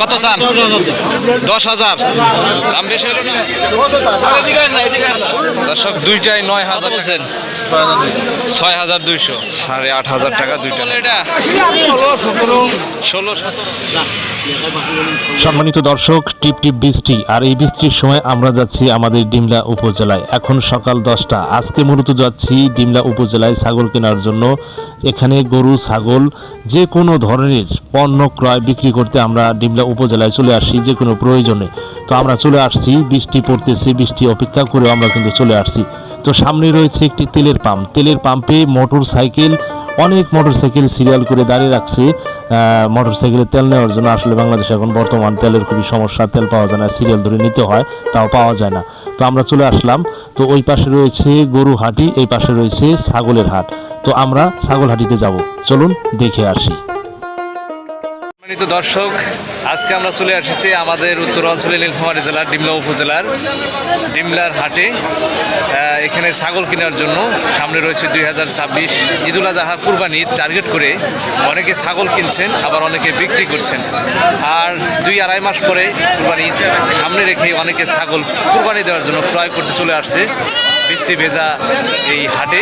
কত চান? 10,000। দাম বেশি হলো না? দর্শক দুইটাই 9,000 চাচ্ছেন। 6,200, 8,500 টাকা দুইটা। এটা 16-17। সম্মানিত দর্শক, টিপ টিপ বৃষ্টি, আর এই বৃষ্টির সময় আমরা যাচ্ছি আমাদের ডিমলা উপজেলায়। এখন সকাল 10টা। আজকে মূলত যাচ্ছি ডিমলা উপজেলায় ছাগল কেনার জন্য। এখানে গরু ছাগল যে কোনো ধরনের পণ্য ক্রয় বিক্রি করতে আমরা ডিমলা উপজেলায় চলে আসি যে কোনো প্রয়োজনে। তো আমরা চলে আসছি, বৃষ্টি পড়তেছে, বৃষ্টি অপেক্ষা করে আমরা কিন্তু চলে আসছি। তো সামনে রয়েছে একটি তেলের পাম্প। তেলের পাম্পে অনেক মোটরসাইকেল সিরিয়াল করে দাঁড়িয়ে রাখছে মোটরসাইকেলে তেল নেওয়ার জন্য। আসলে বাংলাদেশে এখন বর্তমান তেলের খুবই সমস্যা, তেল পাওয়া যায় না, সিরিয়াল ধরে নিতে হয়, তাও পাওয়া যায় না। তো আমরা চলে আসলাম। তো ওই পাশে রয়েছে গরু হাটি, এই পাশে রয়েছে ছাগলের হাট। তো আমরা ছাগল হাটিতে যাব, চলুন দেখে আসি। সম্মানিত দর্শক, আজকে আমরা চলে এসেছি আমাদের উত্তরাঞ্চলের নীলফামারী জেলার ডিমলা উপজেলার ডিমলার হাটে। এখানে ছাগল কেনার জন্য সামনে রয়েছে 2026 ঈদুল আজহা কুরবানি টার্গেট করে অনেকে ছাগল কিনছেন, আবার অনেকে বিক্রি করছেন। আর 2-2.5 মাস পরে কুরবানি সামনে রেখে অনেকে ছাগল কুরবানি দেওয়ার জন্য ক্রয় করতে চলে আসছে বৃষ্টি ভেজা এই হাটে।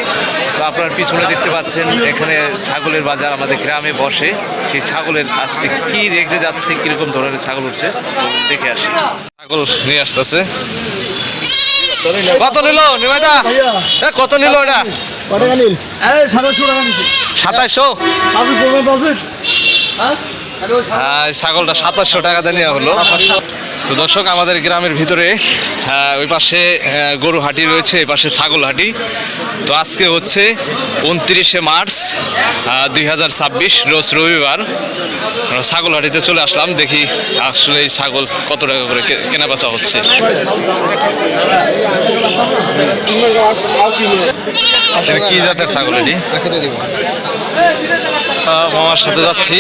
তো আপনারা পিছনে দেখতে পাচ্ছেন এখানে ছাগলের বাজার আমাদের গ্রামে বসে। সেই ছাগলের আজকে কি রেখে যাচ্ছে, কিরকম ধরনের ছাগল উঠছে দেখে আসি। ছাগল নিয়ে আসতেছে। কত নিল নিমাইদা? কত নিল এটা? 2700। ছাগলটা 2700 টাকা দিয়ে নেওয়া হলো। তো দর্শক, আমাদের গ্রামের ভিতরে ওই পাশে গরু হাটি রয়েছে, এই পাশে ছাগল হাটি। তো আজকে হচ্ছে 29শে মার্চ 2026, রোজ রবিবার। ছাগল হাটিতে চলে আসলাম, দেখি আসলে এই ছাগল কত টাকা করে কেনা বেচা হচ্ছে। কি জাতের ছাগল এটি? মামার সাথে যাচ্ছি।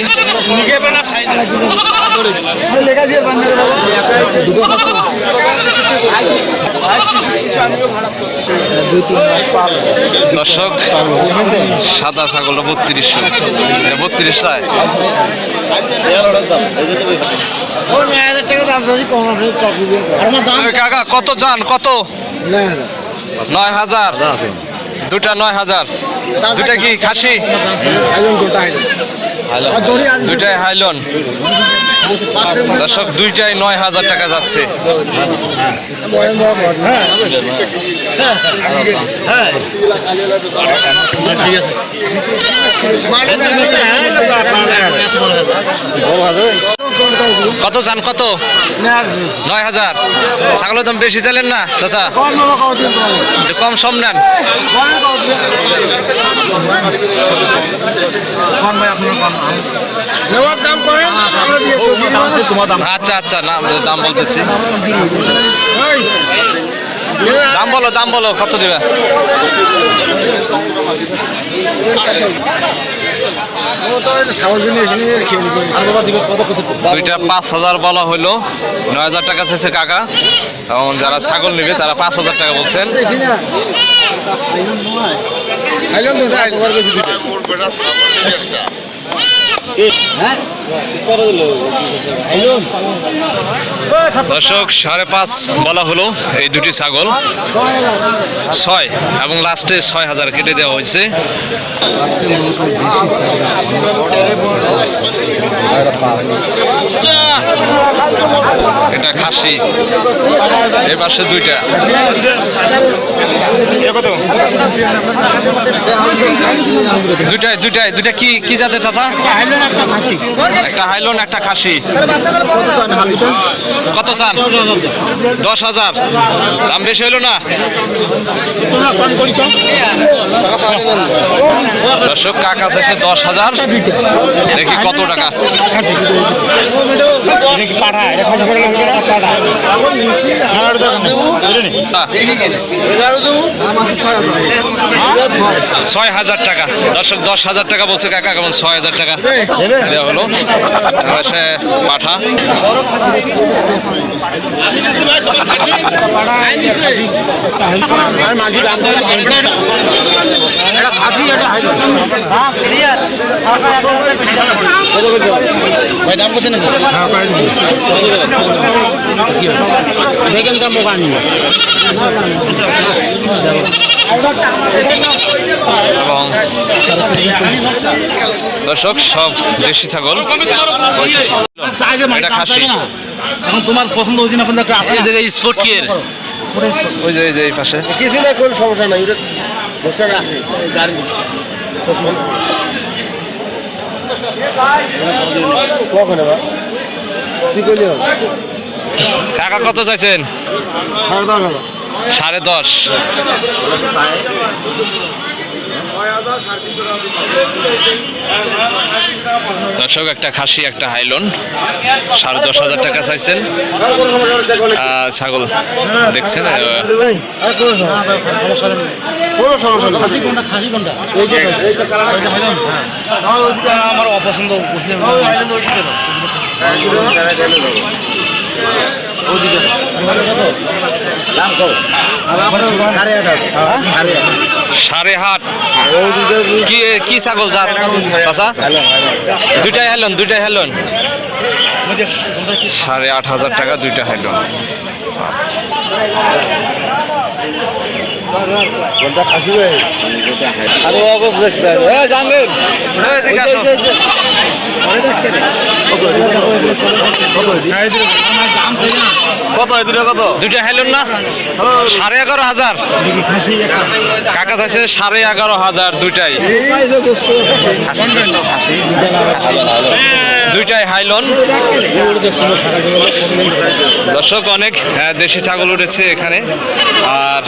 দর্শক, সাদা ছাগলটা 3200। 32 চায়। কাকা কত চান? কত? 9,000। দুটা 9,000। দুটা কি খাসি? দুইটাই হাইলন। দর্শক, দুইটাই 9,000 টাকা যাচ্ছে। কত চান? কত? 9,000। ছাগলের দাম বেশি চাইলেন না চাচা? কম সম নেন। আচ্ছা আচ্ছা, দাম বলতেছি। দাম বলো কত দিবে? দুইটা 5,000 বলা হইলো, 9,000 টাকা চাইছে কাকা। এবং যারা ছাগল নেবে তারা 5,000 টাকা বলছেন। দর্শক, 5.5 বলা হলো এই দুটি ছাগল। 6 এবং লাস্টে 6,000 কেটে দেওয়া হয়েছে। এটা খাসি, এই পাশে দুইটা। দুইটা কি জাতের চাচা? একটা হাইলন, একটা খাসি। কত চান? 10,000। দাম বেশি হইলো না? দর্শক, কাকা চাইছে 10,000। দেখি কত টাকা। 6,000 টাকা। দর্শক, 10,000 টাকা বলছে কাকা, কেমন 6,000 টাকা দেওয়া হলো। পাঠা দেখেন কাম পানি এবং দর্শক সব দেশি ছাগল। এটা খাসি। এখন তোমার পছন্দ হয়েছে না আপনার এই জায়গায় স্পোর্ট কি এর? ওই যে এই পাশে কিছু না কোনো সমস্যা নাই, ওটা বসে আছে গাড়ি কখন এবার কি করলি টাকা কত চাইছেন? 10.5। দর্শক একটা খাসি একটা হাইলন 10,500 টাকা চাইছেন। ছাগল দেখছেন কোনো সমস্যা নেই। আমার অপছন্দ সাড়ে হাট। কি ছাগল জাত চাচা? দুইটাই হেলন 8,500 টাকা দুইটা হেলন। কোনটা খাসি ভাই? আরো অবস্থ দেখতে হবে। জানেন কত দুটো কত? দুইটা হেলন না 11,500। কাকা চাইছে 11,500 দুইটাই। দুইটাই হাইলন। দর্শক অনেক দেশি ছাগল উঠেছে এখানে, আর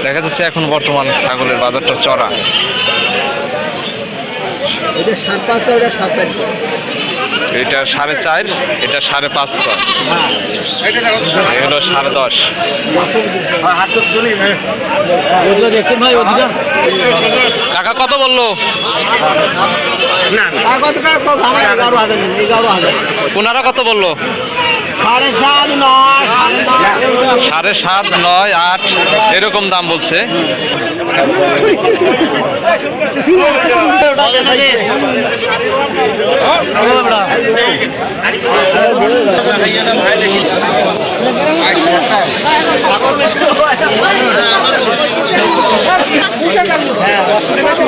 দেখা যাচ্ছে এখন বর্তমান ছাগলের বাজারটা চড়া। এটা 4.5, এটা 5.5, এই হলো 10.5। দেখছেন ভাই টাকা কত বললো? ওনারা কত বললো? 7.5, 7.5, 9, 8 এরকম দাম বলছে।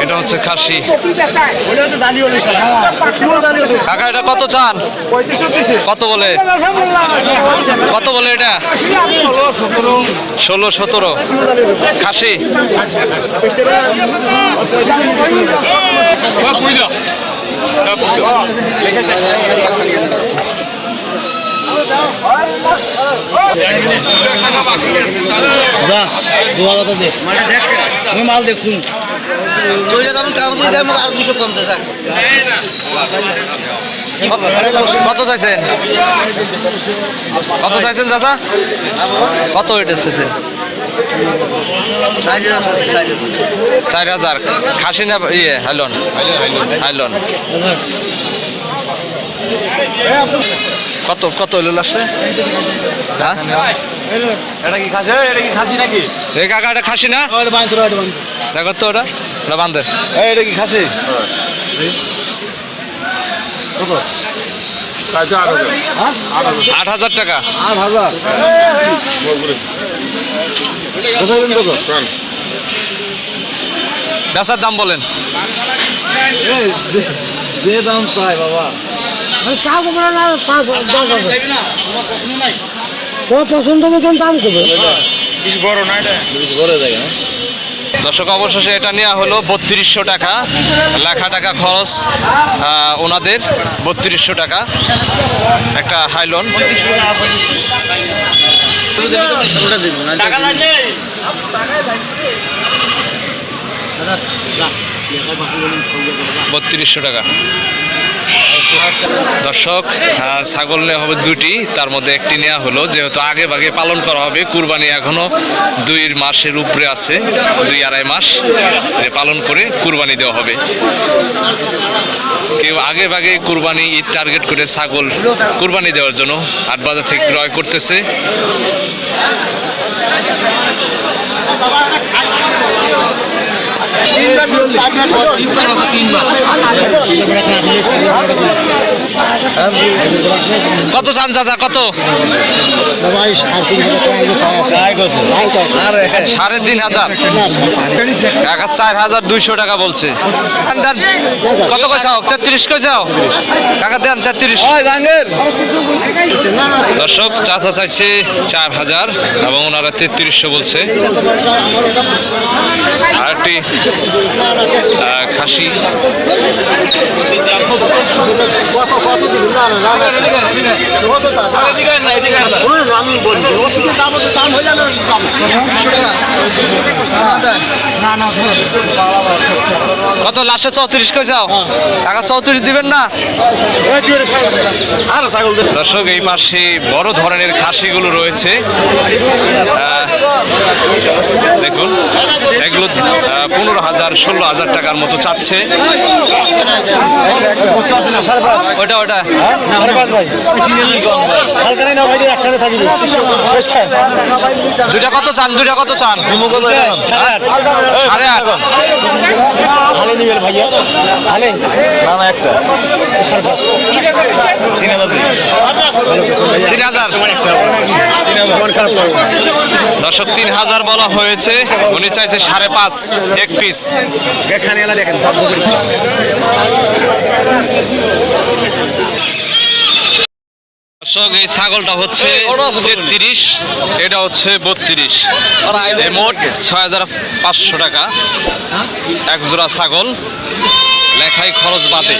এটা হচ্ছে খাসি। কাকা এটা কত চান? কত বলে? কত বলে এটা? 16-17 খাসি। মাল দেখছুন কত চাইছেন? কত চাইছেন চাচা? কত এটা চাইছেন? 4,000 খাসি না ইয়ে হাইলন? হাইলন কত কত হইল লাস্টে? হ্যাঁ এটা কি খাসি? এটা কি খাসি নাকি? এই কাকা এটা খাসি না? দেখো তো ওটা বান্ধে। এটা কি খাসি? কত? 8,000 টাকা। 8,000 বেচার দাম বলেন। যে দাম চাই বাবা পছন্দ মতন দাম করবে। বেশি বড় না, এটা বেশি বড় জায়গা না। দর্শক অবশেষে এটা নেওয়া হলো 3200 টাকা। লেখা টাকা খরচ ওনাদের 3200 টাকা। একটা হাইলন। বত্রিশশো টাকা। দর্শক ছাগল নেওয়া হবে দুটি, তার মধ্যে একটি নেওয়া হলো, যেহেতু আগে ভাগে পালন করা হবে। কুরবানি এখনো 2 মাসের উপরে আছে, 2-2.5 মাস পালন করে কুরবানি দেওয়া হবে। কেউ আগে ভাগে কুরবানি ঈদ টার্গেট করে ছাগল কুরবানি দেওয়ার জন্য হাট বাজার থেকে ক্রয় করতেছে। কত চান চাচা কত? ভাই 3,500 কাকা 4,200 টাকা বলছে। দেন, কত কইছাও? 33 কইছাও কাকা, দেন 33। দর্শক চাচা চাইছে 4,000 এবং ওনারা 3300 বলছে। আর একটি খাসি কত? লাস্টে 34 কইছাও টাকা? 34 দিবেন না? দর্শক এই পাশে বড় ধরনের খাসিগুলো রয়েছে। দেখুন এগুলো 15,000 16,000 টাকার মতো চাচ্ছে। ওটা ওটা দুইটা কত চান? দুইটা কত চান? 8.5। ভালো নিবেন ভাইয়া, ভালো না একটা 3,000। দর্শক 3,000 বলা হয়েছে, উনি চাইছে 5.5 এক পিস। এখানে এলা দেখেন দর্শক এই ছাগলটা হচ্ছে 33, এটা হচ্ছে 32, এই মোট 6,500 টাকা এক জোড়া ছাগল, লেখাই খরচ বাদে।